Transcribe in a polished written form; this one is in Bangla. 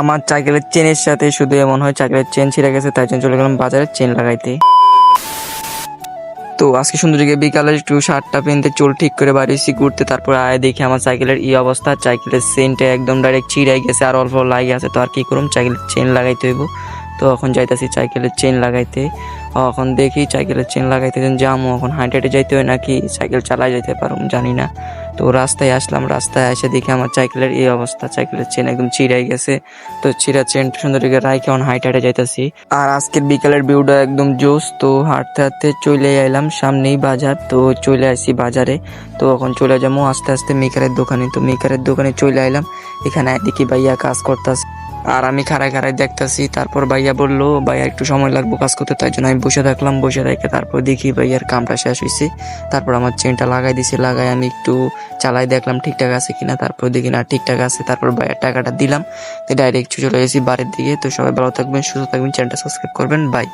আমার সাইকেলের চেনের সাথে শুধু এমন হয় সাইকেলের চেন ছিঁড়ে গেছে, তাই জন্য চলে গেলাম বাজারে চেন লাগাইতে। তো আজকে সুন্দর দিকে বিকালে একটু শার্টটা পিনতে চুল ঠিক করে বাড়িয়েছি ঘুরতে, তারপর আয় দেখি আমার সাইকেলের এই অবস্থা, সাইকেলের চেনটা একদম ডাইরেক্ট ছিঁড়াই গেছে আর অল্প লাগে আছে। তো আর কি করুম, সাইকেলের চেন লাগাইতে হইব। তো এখন যাইতেছি সাইকেলের চেন লাগাইতে। এখন দেখি সাইকেলের চেন লাগাইতে যামো, এখন হাঁটে হাঁটে যাইতে হয় নাকি সাইকেল চালাই যাইতে পারুম জানি না। তো রাস্তায় আসলাম, রাস্তায় এসে দেখি আমার সাইকেলের এই অবস্থা, সাইকেলের চেন একদম ছিঁড়াই গেছে। তো ছিঁড়া চেনটা সুন্দর করে রাইখে এখন হাঁটে হাঁটে যাইতেছি। আর আজকের বিকালের ভিউটা একদম জোস। তো হাঁটতে হাঁটতে চলে এলাম, সামনেই বাজার, তো চলে আসি বাজারে। তো এখন চলে যাবো আস্তে আস্তে মেকারের দোকানে। তো মেকারের দোকানে চলে আইলাম, এখানে দেখি ভাইয়া কাজ করতেছে আর আমি খাড়ায় খাড়ায় দেখতেছি। তারপর ভাইয়া বললো ভাইয়া একটু সময় লাগবে কাজ করতে, তাই জন্য আমি বসে থাকলাম। বসে রেখে তারপর দেখি ভাইয়ার কামটা শেষ হয়েছে। তারপর আমার চেনটা লাগাই দিছি, লাগাই আমি একটু চালাই দেখলাম ঠিকঠাক আছে কিনা। তারপর দেখি না ঠিকঠাক আছে, তারপর ভাইয়ার টাকাটা দিলাম। তো ডাইরেক্ট চলে গেছি বাড়ির দিকে। তো সবাই ভালো থাকবেন, সুস্থ থাকবেন, চ্যানেলটা সাবস্ক্রাইব করবেন, বাই।